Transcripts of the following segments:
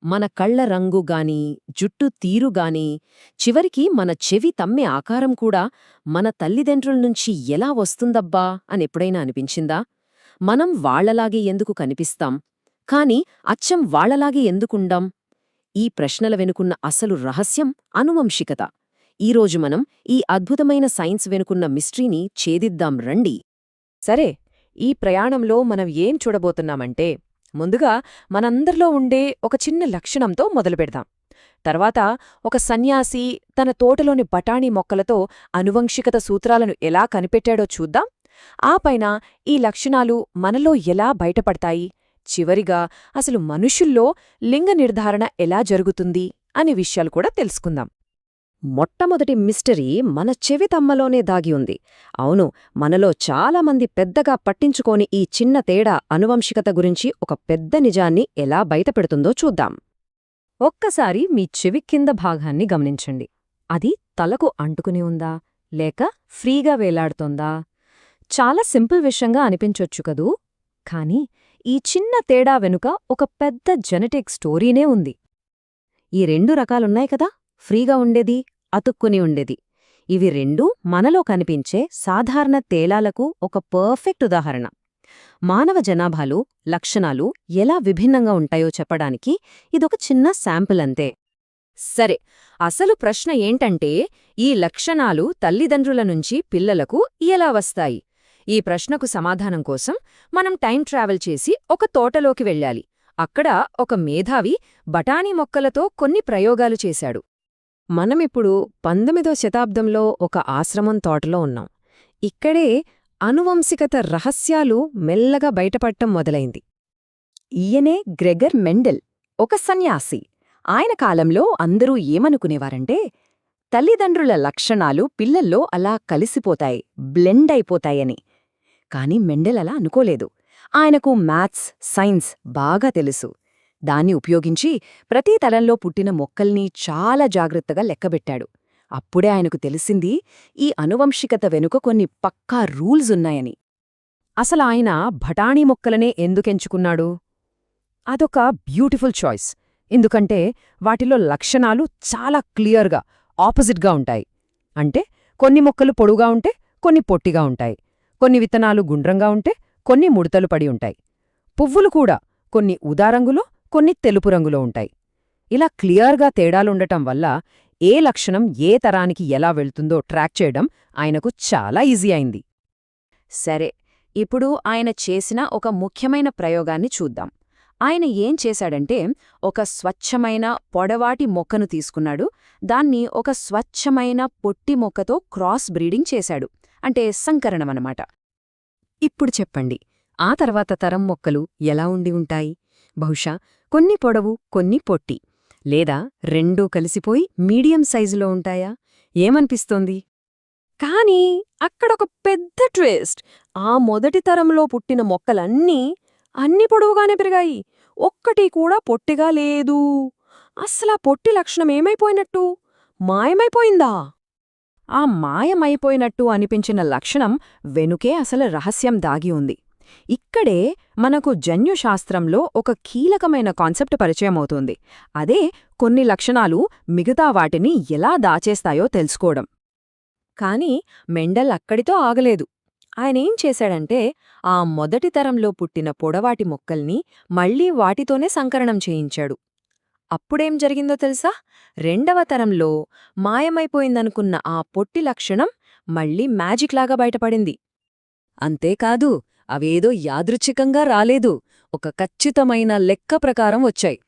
మన కళ్ల రంగు గాని, జుట్టు తీరు గాని, చివరికి మన చెవి తమ్మె ఆకారం కూడా మన తల్లిదండ్రుల నుంచి ఎలా వస్తుందబ్బా అనెప్పుడైనా అనిపించిందా? మనం వాళ్లలాగే ఎందుకు కనిపిస్తాం, కాని అచ్చం వాళ్లలాగే ఎందుకుండం? ఈ ప్రశ్నల వెనుకున్న అసలు రహస్యం అనువంశికత. ఈరోజు మనం ఈ అద్భుతమైన సైన్స్ వెనుకున్న మిస్టరీని ఛేదిద్దాం రండి. సరే, ఈ ప్రయాణంలో మనం ఏం చూడబోతున్నామంటే, ముందుగా మనందరిలో ఉండే ఒక చిన్న లక్షణంతో మొదలుపెడదాం. తర్వాత ఒక సన్యాసి తన తోటలోని బఠాణీ మొక్కలతో అనువంశికత సూత్రాలను ఎలా కనిపెట్టాడో చూద్దాం. ఆపైన ఈ లక్షణాలు మనలో ఎలా బయటపడతాయి, చివరిగా అసలు మనుషుల్లో లింగ నిర్ధారణ ఎలా జరుగుతుంది అనే విషయాలు కూడా తెలుసుకుందాం. మొట్టమొదటి మిస్టరీ మన చెవితమ్మలోనే దాగి ఉంది. అవును, మనలో చాలామంది పెద్దగా పట్టించుకోని ఈ చిన్న తేడా అనువంశికత గురించి ఒక పెద్ద నిజాన్ని ఎలా బయటపెడుతుందో చూద్దాం. ఒక్కసారి మీ చెవి కింద భాగాన్ని గమనించండి. అది తలకు అంటుకుని ఉందా, లేక ఫ్రీగా వేలాడుతోందా? చాలా సింపుల్ విషయంగా అనిపించొచ్చు కదూ, కానీ ఈ చిన్న తేడా వెనుక ఒక పెద్ద జెనెటిక్ స్టోరీనే ఉంది. ఈ రెండు రకాలున్నాయి కదా, ఫ్రీగా ఉండేది, అతుక్కుని ఉండేది. ఇవి రెండూ మనలో కనిపించే సాధారణ తేలాలకు ఒక పర్ఫెక్ట్ ఉదాహరణ. మానవ జనాభాలో లక్షణాలు ఎలా విభిన్నంగా ఉంటాయో చెప్పడానికి ఇదొక చిన్న శాంపిల్ అంతే. సరే, అసలు ప్రశ్న ఏంటంటే, ఈ లక్షణాలు తల్లిదండ్రుల నుంచి పిల్లలకు ఎలా వస్తాయి? ఈ ప్రశ్నకు సమాధానం కోసం మనం టైం ట్రావెల్ చేసి ఒక తోటలోకి వెళ్ళాలి. అక్కడ ఒక మేధావి బఠానీ మొక్కలతో కొన్ని ప్రయోగాలు చేశాడు. మనమిప్పుడు 19వ శతాబ్దంలో ఒక ఆశ్రమం తోటలో ఉన్నాం. ఇక్కడే అనువంశికత రహస్యాలు మెల్లగా బయటపడటం మొదలైంది. ఈయనే గ్రెగర్ మెండెల్, ఒక సన్యాసి. ఆయన కాలంలో అందరూ ఏమనుకునేవారంటే, తల్లిదండ్రుల లక్షణాలు పిల్లల్లో అలా కలిసిపోతాయి, బ్లెండ్ అయిపోతాయని. కాని మెండెల్ అలా అనుకోలేదు. ఆయనకు మ్యాథ్స్, సైన్స్ బాగా తెలుసు. దాన్ని ఉపయోగించి ప్రతి తలంలో పుట్టిన మొక్కల్ని చాలా జాగ్రత్తగా లెక్కబెట్టాడు. అప్పుడే ఆయనకు తెలిసింది, ఈ అనువంశికత వెనుక కొన్ని పక్కా రూల్స్ ఉన్నాయని. అసలాయన బఠాణీ మొక్కలనే ఎందుకెంచుకున్నాడు? అదొక బ్యూటిఫుల్ చాయిస్. ఎందుకంటే వాటిలో లక్షణాలు చాలా క్లియర్గా ఆపోజిట్గా ఉంటాయి. అంటే కొన్ని మొక్కలు పొడుగా ఉంటే కొన్ని పొట్టిగా ఉంటాయి, కొన్ని విత్తనాలు గుండ్రంగా ఉంటే కొన్ని ముడతలు పడి ఉంటాయి. పువ్వులు కూడా కొన్ని ఊదారంగులో కొన్ని తెలుపు రంగులో ఉంటాయి. ఇలా క్లియర్గా తేడాలుండటం వల్ల ఏ లక్షణం ఏ తరానికి ఎలా వెళ్తుందో ట్రాక్ చేయడం ఆయనకు చాలా ఈజీ అయింది. సరే, ఇప్పుడు ఆయన చేసిన ఒక ముఖ్యమైన ప్రయోగాన్ని చూద్దాం. ఆయన ఏం చేశాడంటే, ఒక స్వచ్ఛమైన పొడవాటి మొక్కను తీసుకున్నాడు. దాన్ని ఒక స్వచ్ఛమైన పొట్టి మొక్కతో క్రాస్ బ్రీడింగ్ చేశాడు. అంటే సంకరణమన్నమాట. ఇప్పుడు చెప్పండి, ఆ తర్వాత తరం మొక్కలు ఎలా ఉండి ఉంటాయి? బహుశా కొన్ని పొడవు, కొన్ని పొట్టి, లేదా రెండూ కలిసిపోయి మీడియం సైజులో ఉంటాయా? ఏమనిపిస్తోంది? కానీ అక్కడొక పెద్ద ట్విస్ట్. ఆ మొదటి తరంలో పుట్టిన మొక్కలన్నీ పొడవుగానే పెరిగాయి. ఒక్కటి కూడా పొట్టిగా లేదు. అస్సలా పొట్టి లక్షణం ఏమైపోయినట్టు? మాయమైపోయిందా? ఆ మాయమైపోయినట్టు అనిపించిన లక్షణం వెనుకే అసలు రహస్యం దాగి ఉంది. ఇక్కడే మనకు జన్యుశాస్త్రంలో ఒక కీలకమైన కాన్సెప్ట్ పరిచయమవుతోంది. అదే కొన్ని లక్షణాలు మిగతా వాటిని ఎలా దాచేస్తాయో తెలుసుకోవడం. కాని మెండల్ అక్కడితో ఆగలేదు. ఆయనేం చేశాడంటే, ఆ మొదటి తరంలో పుట్టిన పొడవాటి మొక్కల్ని మళ్లీ వాటితోనే సంకరణం చేయించాడు. అప్పుడేం జరిగిందో తెలుసా? రెండవ తరంలో మాయమైపోయిందనుకున్న ఆ పొట్టి లక్షణం మళ్లీ మ్యాజిక్లాగా బయటపడింది. అంతేకాదు, అవేదో యాదృచ్ఛికంగా రాలేదు, ఒక ఖచ్చితమైన లెక్క ప్రకారం వచ్చాయి.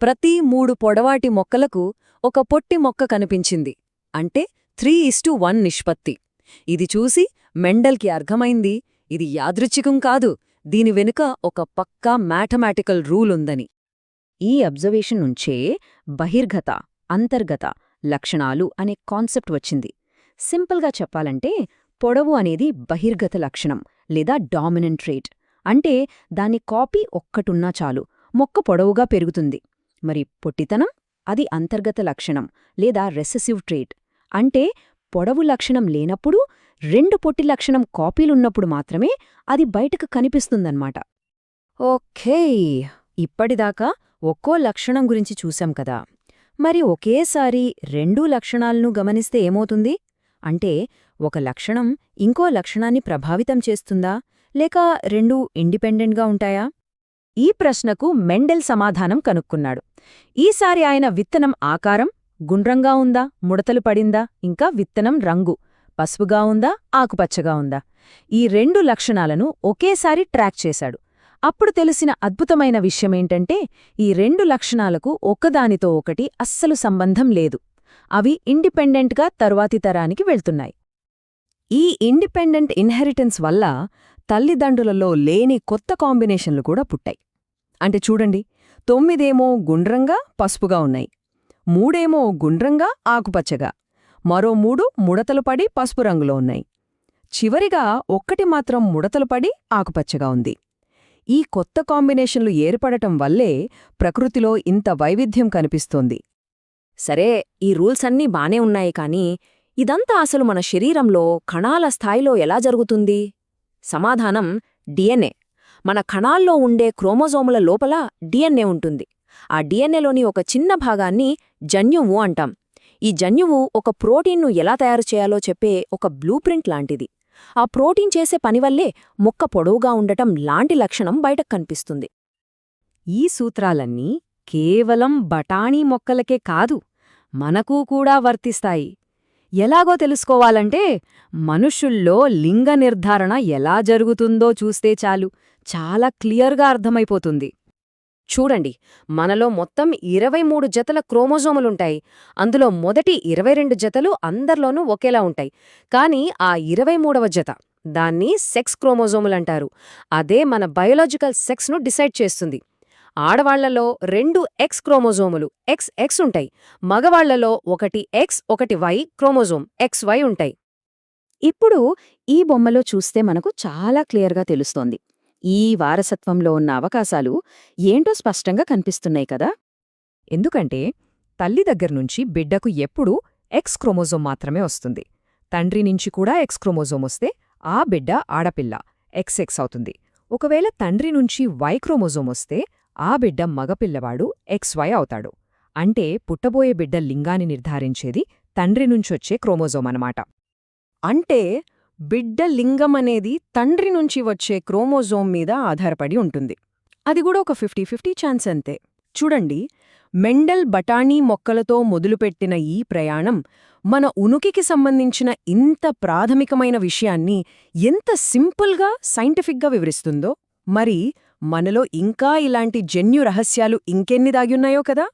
ప్రతి 3 పొడవాటి మొక్కలకు ఒక పొట్టి మొక్క కనిపించింది. అంటే 3:1 నిష్పత్తి. ఇది చూసి మెండల్కి అర్థమైంది, ఇది యాదృచ్ఛికం కాదు, దీని వెనుక ఒక పక్కా మ్యాథమెటికల్ రూల్ ఉందని. ఈ అబ్జర్వేషన్ నుంచే బహిర్గత, అంతర్గత లక్షణాలు అనే కాన్సెప్ట్ వచ్చింది. సింపుల్గా చెప్పాలంటే, పొడవు అనేది బహిర్గత లక్షణం లేదా డామినెంట్ ట్రేట్. అంటే దాని కాపీ ఒక్కటున్నా చాలు, మొక్క పొడవుగా పెరుగుతుంది. మరి పొట్టితనం? అది అంతర్గత లక్షణం లేదా రెసెసివ్ ట్రేట్. అంటే పొడవు లక్షణం లేనప్పుడు, 2 పొట్టి లక్షణం కాపీలున్నప్పుడు మాత్రమే అది బయటకు కనిపిస్తుందన్నమాట. ఓకే, ఇప్పటిదాకా ఒక్కో లక్షణం గురించి చూశాం కదా. మరి ఒకేసారి రెండూ లక్షణాలను గమనిస్తే ఏమవుతుంది? అంటే ఒక లక్షణం ఇంకో లక్షణాన్ని ప్రభావితం చేస్తుందా, లేక రెండూ ఇండిపెండెంట్గా ఉంటాయా? ఈ ప్రశ్నకు మెండెల్ సమాధానం కనుక్కున్నాడు. ఈసారి ఆయన విత్తనం ఆకారం గుండ్రంగా ఉందా, ముడతలు పడిందా, ఇంకా విత్తనం రంగు పసుపుగా ఉందా, ఆకుపచ్చగా ఉందా, ఈ రెండు లక్షణాలను ఒకేసారి ట్రాక్ చేశాడు. అప్పుడు తెలిసిన అద్భుతమైన విషయమేంటంటే ఈ రెండు లక్షణాలకు ఒకదానితో ఒకటి అస్సలు సంబంధం లేదు. అవి ఇండిపెండెంట్గా తరువాతి తరానికి వెళ్తున్నాయి. ఈ ఇండిపెండెంట్ ఇన్హెరిటెన్స్ వల్ల తల్లిదండ్రులలో లేని కొత్త కాంబినేషన్లు కూడా పుట్టాయి. అంటే చూడండి, 9 గుండ్రంగా పసుపుగా ఉన్నాయి, 3 గుండ్రంగా ఆకుపచ్చగా, మరో 3 ముడతలు పడి పసుపు రంగులో ఉన్నాయి, చివరిగా 1 మాత్రం ముడతలు పడి ఆకుపచ్చగా ఉంది. ఈ కొత్త కాంబినేషన్లు ఏర్పడటం వల్లే ప్రకృతిలో ఇంత వైవిధ్యం కనిపిస్తోంది. సరే, ఈ రూల్స్ అన్నీ బానే ఉన్నాయి కానీ ఇదంతా అసలు మన శరీరంలో కణాల స్థాయిలో ఎలా జరుగుతుంది? సమాధానం డిఎన్ఏ. మన కణాల్లో ఉండే క్రోమోజోముల లోపల డిఎన్ఏ ఉంటుంది. ఆ డిఎన్ఏలోని ఒక చిన్న భాగాన్ని జన్యువు అంటాం. ఈ జన్యువు ఒక ప్రోటీన్ను ఎలా తయారు చేయాలో చెప్పే ఒక బ్లూప్రింట్ లాంటిది. ఆ ప్రోటీన్ చేసే పనివల్లే మొక్క పొడవుగా ఉండటం లాంటి లక్షణం బయటకు కనిపిస్తుంది. ఈ సూత్రాలన్నీ కేవలం బఠాణీ మొక్కలకే కాదు, మనకూ కూడా వర్తిస్తాయి. ఎలాగో తెలుసుకోవాలంటే మనుషుల్లో లింగ నిర్ధారణ ఎలా జరుగుతుందో చూస్తే చాలు, చాలా క్లియర్గా అర్థమైపోతుంది. చూడండి, మనలో మొత్తం 23 జతల క్రోమోజోములుంటాయి. అందులో మొదటి 22 జతలు అందర్లోనూ ఒకేలా ఉంటాయి. కానీ ఆ 23వ జత, దాన్ని సెక్స్ క్రోమోజోములంటారు. అదే మన బయోలాజికల్ సెక్స్ను డిసైడ్ చేస్తుంది. ఆడవాళ్లలో 2 ఎక్స్ క్రోమోజోములు XX ఉంటాయి. మగవాళ్లలో 1 X 1 Y క్రోమోజోమ్ XY ఉంటాయి. ఇప్పుడు ఈ బొమ్మలో చూస్తే మనకు చాలా క్లియర్గా తెలుస్తోంది. ఈ వారసత్వంలో ఉన్న అవకాశాలు ఏంటో స్పష్టంగా కనిపిస్తున్నాయి కదా. ఎందుకంటే తల్లి దగ్గర్నుంచి బిడ్డకు ఎప్పుడూ ఎక్స్ క్రోమోజోమ్ మాత్రమే వస్తుంది. తండ్రి నుంచి కూడా ఎక్స్ క్రోమోజోమ్ వస్తే ఆ బిడ్డ ఆడపిల్ల XX అవుతుంది. ఒకవేళ తండ్రి నుంచి Y క్రోమోజోమ్ వస్తే ఆ బిడ్డ మగపిల్లవాడు XY అవుతాడు. అంటే పుట్టబోయే బిడ్డ లింగాన్ని నిర్ధారించేది తండ్రి నుంచొచ్చే క్రోమోజోమ్ అన్నమాట. అంటే బిడ్డ లింగమనేది తండ్రి నుంచి వచ్చే క్రోమోజోమ్ మీద ఆధారపడి ఉంటుంది. అది కూడా ఒక 50-50 ఛాన్స్ అంతే. చూడండి, మెండెల్ బఠాణీ మొక్కలతో మొదలుపెట్టిన ఈ ప్రయాణం మన ఉనికికి సంబంధించిన ఇంత ప్రాథమికమైన విషయాన్ని ఎంత సింపుల్గా సైంటిఫిక్గా వివరిస్తుందో. మరి మనలో ఇంకా ఇలాంటి జన్యు రహస్యాలు ఇంకెన్ని దాగున్నాయో కదా.